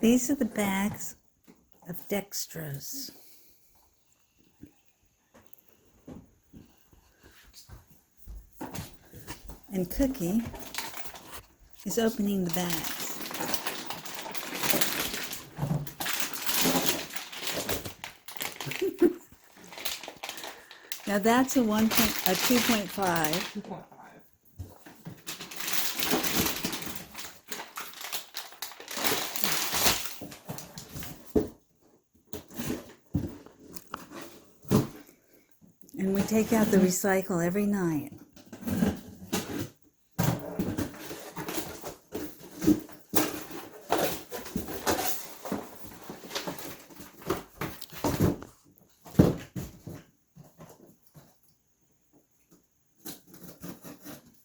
These are the bags of dextrose. And Cookie is opening the bags. Now that's a 2.5. 2.5. And we take out the recycle every night.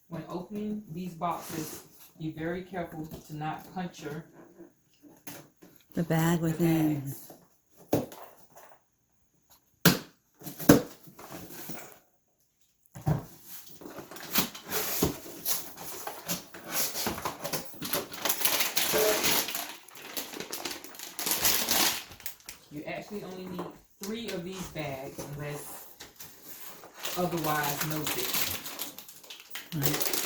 When opening these boxes, be very careful to not puncture The bag the within. bags. You actually only need 3 of these bags unless otherwise noted. Right.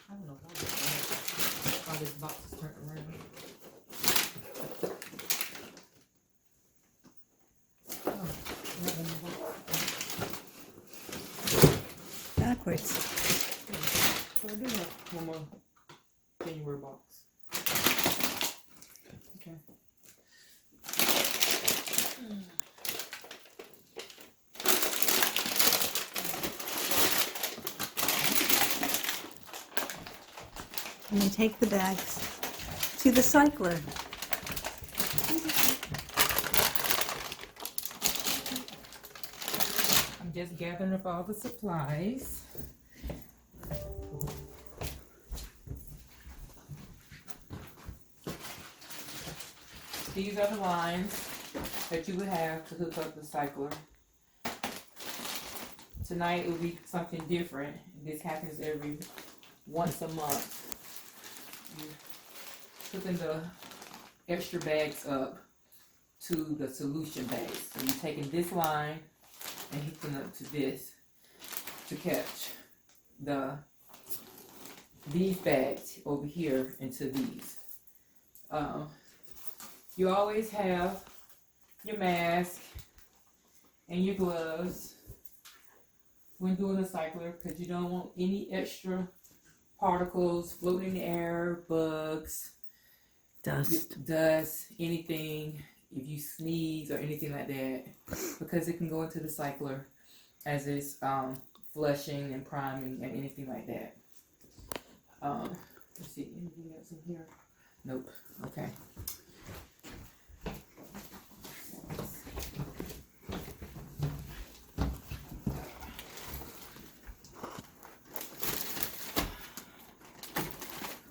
I don't know why this box is turned around. Oh, not in the box. Backwards. So I do have one more January box. Okay. And we take the bags to the cycler. I'm just gathering up all the supplies. These are the lines that you would have to hook up the cycler. Tonight it will be something different. This happens every once a month. You're hooking the extra bags up to the solution bags. So you're taking this line and hooking up to this to catch these bags over here into these. You always have your mask and your gloves when doing the cycler because you don't want any extra particles floating in the air, bugs, Dust. anything, if you sneeze or anything like that, because it can go into the cycler as it's flushing and priming and anything like that. Let's see, anything else in here? Nope. Okay.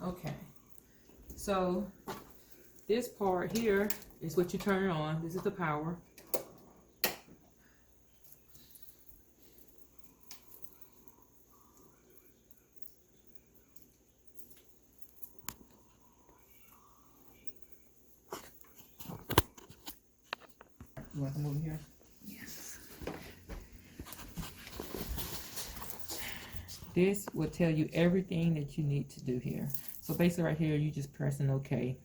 Okay, so this part here is what you turn on. This is the power. You want to come over here? Yes. This will tell you everything that you need to do here. So basically right here, you just pressing OK.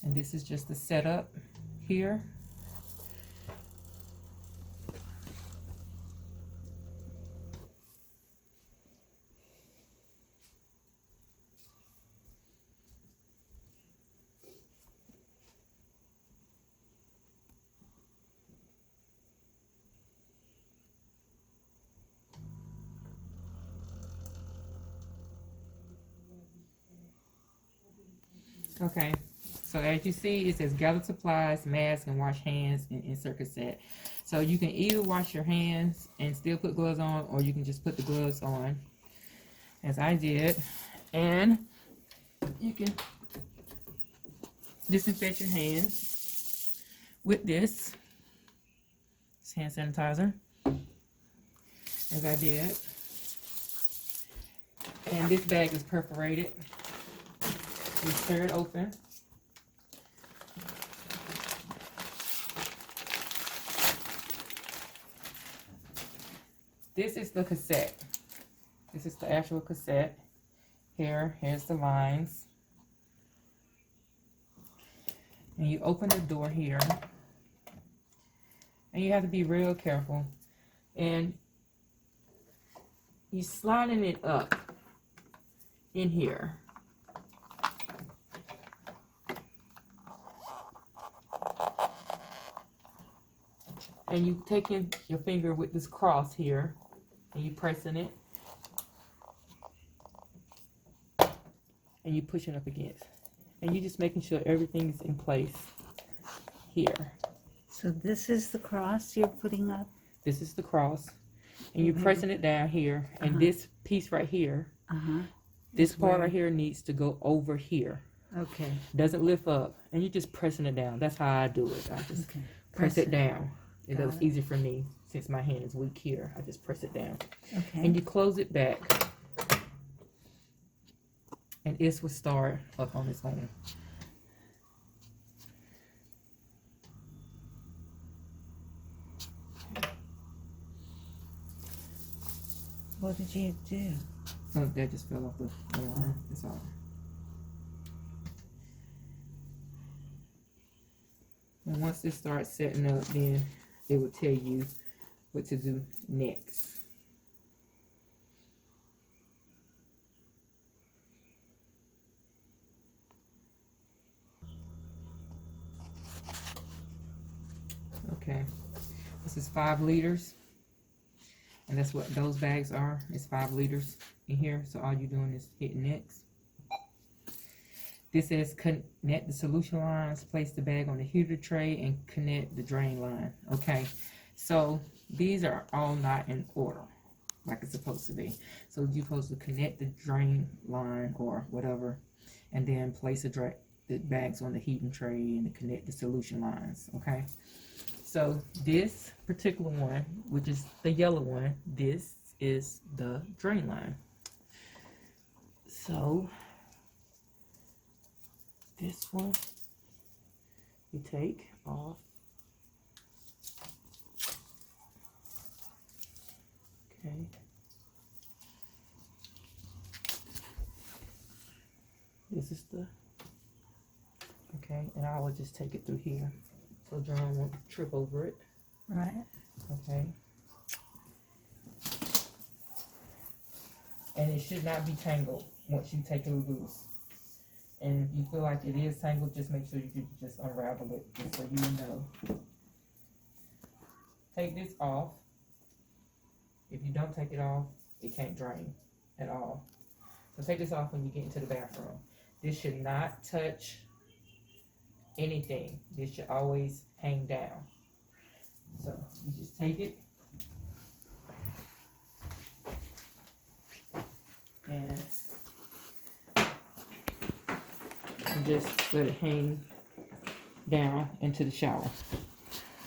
And this is just the setup here. Okay, so as you see, it says gather supplies, mask, and wash hands, and insert cassette. So you can either wash your hands and still put gloves on, or you can just put the gloves on, as I did, and you can disinfect your hands with this hand sanitizer, as I did. And this bag is perforated. You tear it open. This is the cassette. This is the actual cassette. Here's the lines. And you open the door here. And you have to be real careful. And you sliding it up in here. And you taking your finger with this cross here, and you pressing it, and you pushing up against, and you just making sure everything is in place here. So this is the cross you're putting up? This is the cross, and you're pressing it down here, and this piece right here, this part right here needs to go over here. Okay. Doesn't lift up, and you're just pressing it down. That's how I do it. I just press it down. It goes easy for me since my hand is weak here. I just press it down. Okay. And you close it back. And this will start up on its own. What did you do? Oh, that just fell off the line. That's all. And once this starts setting up, then it will tell you what to do next. Okay, this is 5 liters, and that's what those bags are. It's 5 liters in here, so all you're doing is hitting next. This says connect the solution lines, place the bag on the heater tray, and connect the drain line. Okay, so these are all not in order like it's supposed to be. So you're supposed to connect the drain line or whatever, and then place the bags on the heating tray and connect the solution lines. Okay, so this particular one, which is the yellow one, this is the drain line. So this one you take off. Okay. This is the, okay, and I will just take it through here so John won't trip over it. Right. Okay. And it should not be tangled once you take it loose. And if you feel like it is tangled, just make sure you can just unravel it, just so you know. Take this off. If you don't take it off, it can't drain at all. So take this off when you get into the bathroom. This should not touch anything. This should always hang down. So you just take it and just let it hang down into the shower.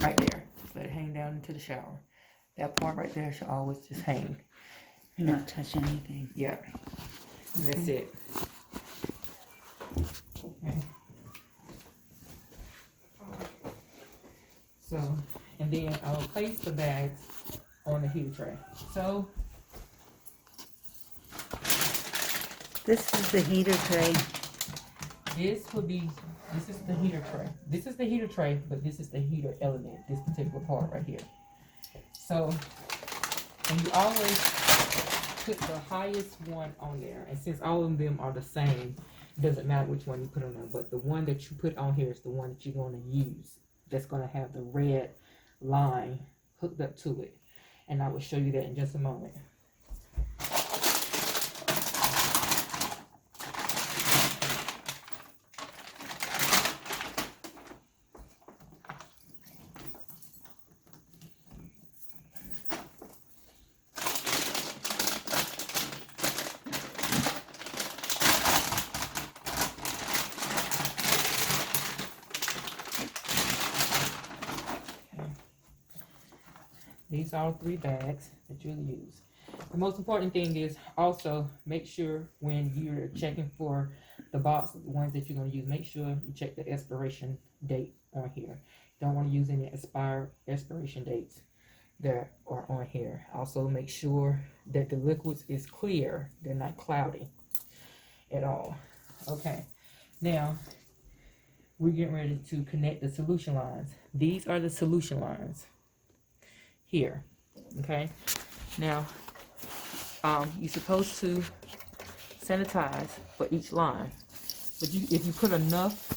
Right there. Let it hang down into the shower. That part right there should always just hang. Not touch anything. Yeah. And that's it. Okay. So, and then I'll place the bags on the heater tray. So, This is the heater tray. this is the heater tray. This is the heater tray, but this is the heater element, this particular part right here. So, and you always put the highest one on there. And since all of them are the same, it doesn't matter which one you put on there. But the one that you put on here is the one that you're going to use. That's going to have the red line hooked up to it. And I will show you that in just a moment. These are all 3 bags that you'll use. The most important thing is also make sure when you're checking for the box, the ones that you're going to use, make sure you check the expiration date on here. Don't want to use any expiration dates that are on here. Also make sure that the liquids is clear. They're not cloudy at all. Okay, now we're getting ready to connect the solution lines. These are the solution lines here. Okay, now you're supposed to sanitize for each line, but if you put enough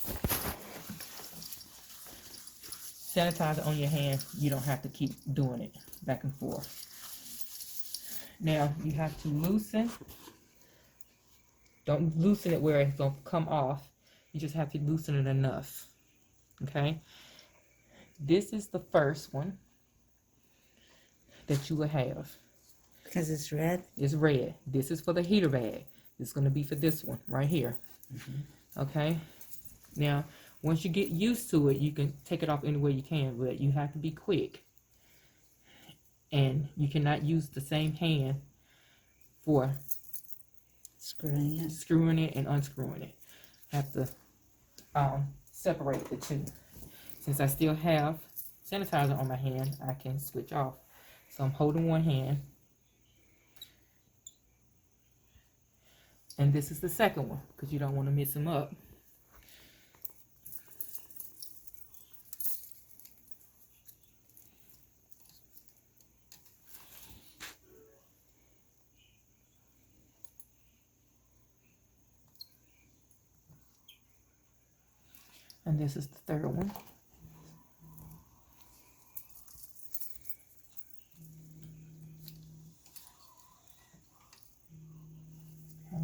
sanitizer on your hand, you don't have to keep doing it back and forth. Now you have to loosen. Don't loosen it where it's going to come off. You just have to loosen it enough. Okay, this is the first one that you will have. Because it's red? It's red. This is for the heater bag. It's going to be for this one right here. Okay, now once you get used to it, you can take it off any way you can, but you have to be quick. And you cannot use the same hand for screwing it and unscrewing it. Have to separate the two. Since I still have sanitizer on my hand, I can switch off. So I'm holding one hand. And this is the second one, because you don't want to mix them up. And this is the third one. Okay.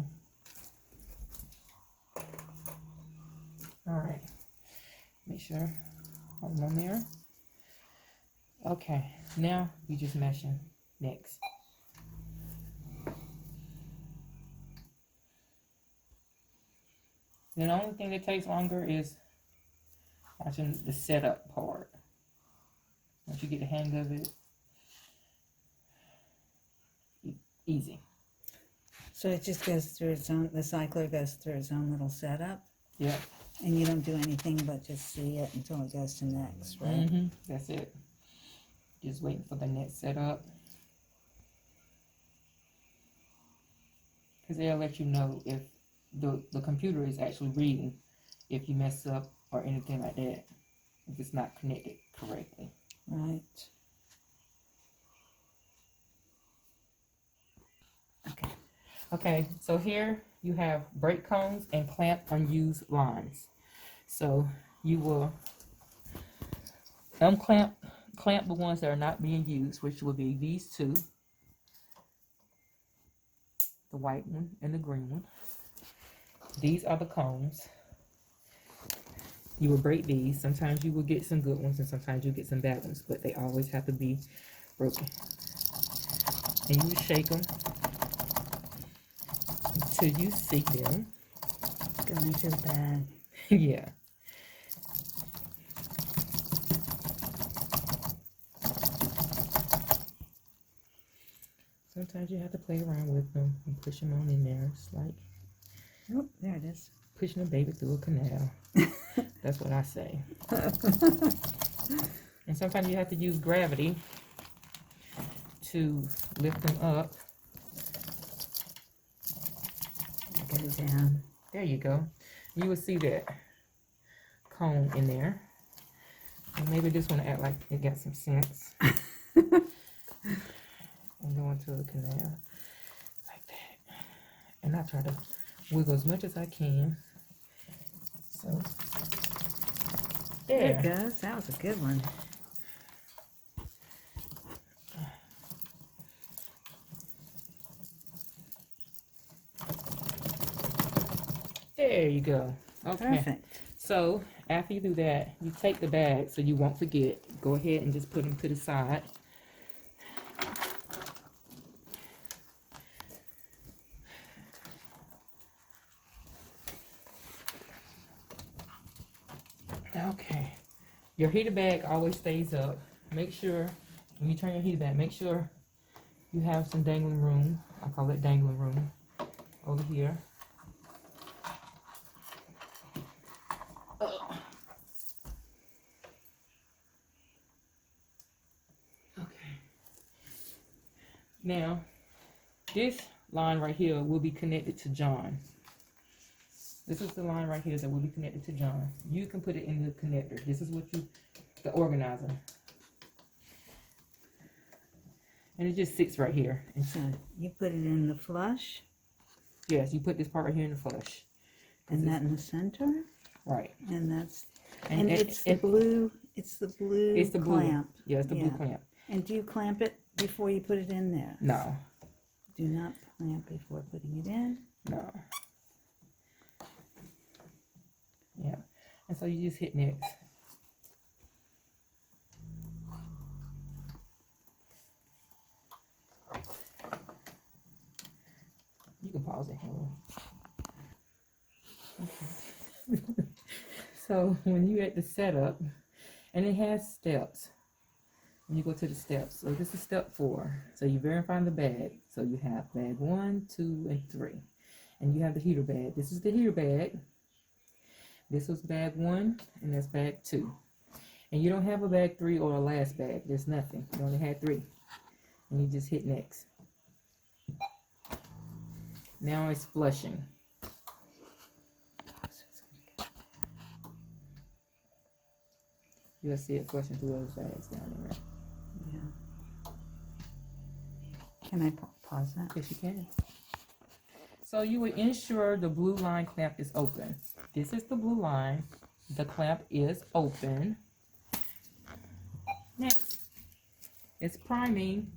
All right. Make sure hold on there. Okay. Now we just meshing next. The only thing that takes longer is watching the setup part. Once you get the hang of it, easy. So it just goes through its own, the cycler goes through its own little setup? Yeah. And you don't do anything but just see it until it goes to next, right? Mm-hmm. That's it. Just waiting for the next setup. Because they'll let you know if the computer is actually reading if you mess up or anything like that, if it's not connected correctly. Right. Okay. Okay, so here you have brake cones and clamp unused lines. So you will clamp the ones that are not being used, which will be these two, the white one and the green one. These are the cones. You will break these. Sometimes you will get some good ones and sometimes you get some bad ones, but they always have to be broken. And you shake them until you see them. Go into the bag. Yeah. Sometimes you have to play around with them and push them on in there. It's like, Oh, there it is. pushing a baby through a canal. That's what I say. And sometimes you have to use gravity to lift them up. Go down. There you go. You will see that cone in there. And maybe this one act like it got some sense. And go into the canal like that. And I try to wiggle as much as I can. So There it goes. That was a good one. There you go. Okay. Perfect. So after you do that, you take the bag so you won't forget. Go ahead and just put them to the side. Okay. Your heater bag always stays up. Make sure when you turn your heater back, make sure you have some dangling room. I call it dangling room over here. Okay. Now, this line right here will be connected to John. This is the line right here that will be connected to John. You can put it in the connector. This is what the organizer. And it just sits right here. And So you put it in the flush, yes, you put this part right here in the flush. and that in the center, Right. and that's and it's the blue. It's the blue It's the blue. clamp. Yeah, it's the blue clamp. And do you clamp it before you put it in there? No. Do not clamp before putting it in. No. Yeah. And so you just hit next. You can pause it. Okay. So when you're at the setup, and it has steps. When you go to the steps, so this is step 4. So you verify the bag. So you have bag 1, 2, and 3, and you have the heater bag. This is the heater bag. This was bag 1, and that's bag 2. And you don't have a bag 3 or a last bag. There's nothing. You only had 3, and you just hit next. Now it's flushing. You'll see it flushing through those bags down there. Yeah. Can I pause that? Yes, you can. So you would ensure the blue line clamp is open. This is the blue line. The clamp is open. Next, it's priming.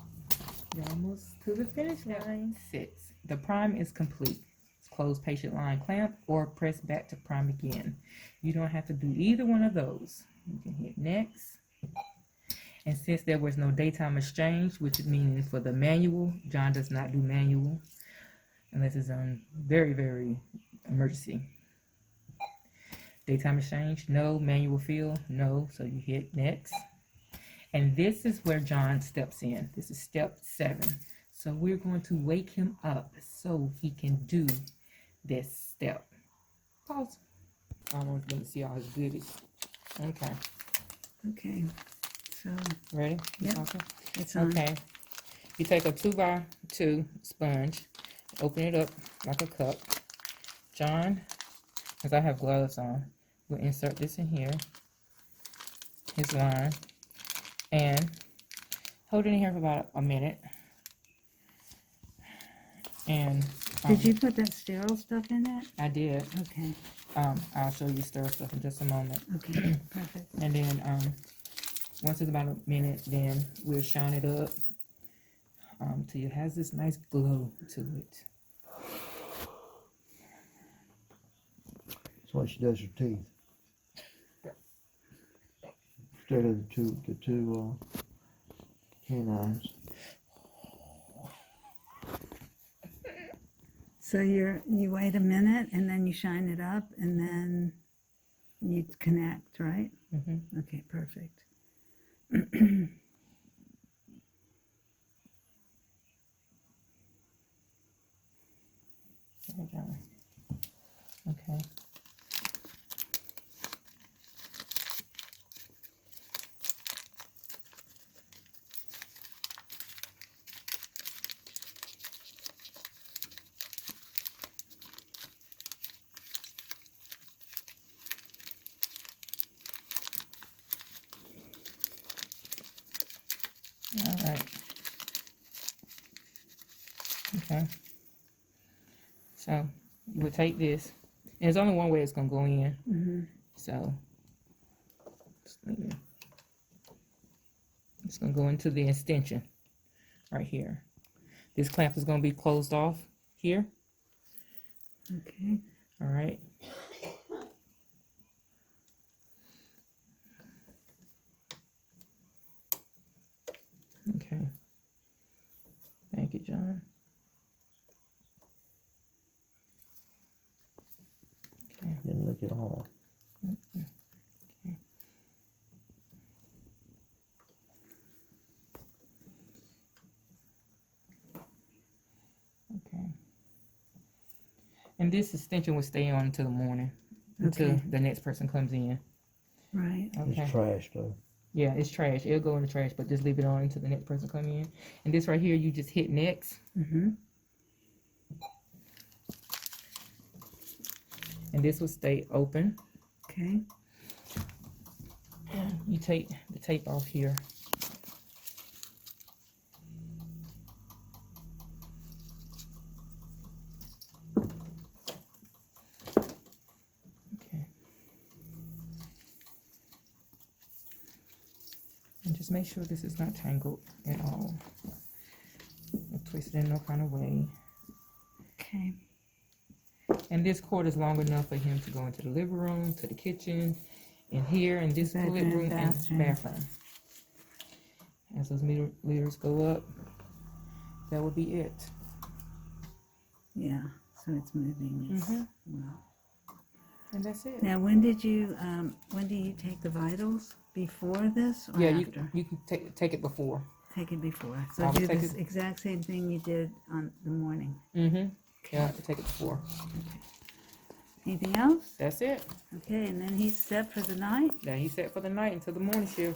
You're almost to the finish line. 6. The prime is complete. It's close patient line clamp or press back to prime again. You don't have to do either one of those. You can hit next. And since there was no daytime exchange, which means for the manual, John does not do manual unless it's on very, very emergency. Daytime exchange, no. Manual fill, no. So you hit next. And this is where John steps in. This is step 7. So we're going to wake him up so he can do this step. Pause. I want them to see all his goodies. Okay. Okay. So Ready? Yep. Okay. it's on. Okay. You take a 2x2 sponge, open it up like a cup. John, because I have gloves on, we'll insert this in here, his line, and hold it in here for about a minute. And Did you put that sterile stuff in it? I did. Okay. I'll show you sterile stuff in just a moment. Okay. Perfect. And then once it's about a minute, then we'll shine it up till it has this nice glow to it. That's what she does her teeth. Instead of the two canines. So you wait a minute and then you shine it up and then you connect, right? Mm-hmm. Okay, perfect. Okay. All right. Okay. So you would take this, and there's only one way it's gonna go in. Mm-hmm. So it's gonna go into the extension right here. This clamp is gonna be closed off here. Okay. All right. Okay. Thank you, John. Okay. Didn't look at all. Okay. And this extension will stay on until the morning, until Okay. the next person comes in. Right. Okay. It's trash though. Yeah, it's trash. It'll go in the trash, but just leave it on until the next person come in. And this right here, you just hit next. Mm-hmm. And this will stay open. Okay. And you take the tape off here. Okay. And just make sure this is not tangled at all. Or twisted in no kind of way. Okay. And this cord is long enough for him to go into the living room, to the kitchen, in here, in this Bedroom, living room, and bathroom. bathroom. As those meters go up, that will be it. Yeah. So it's moving. It's, Mhm. well. And that's it. Now, when do you take the vitals? Before this or Yeah, after? you can take it before. Take it before. So I would do take this it- exact same thing you did on the morning. Mm-hmm. Yeah, take it before. Anything else? That's it. Okay, and then he's set for the night. Now he's set for the night until the morning shift.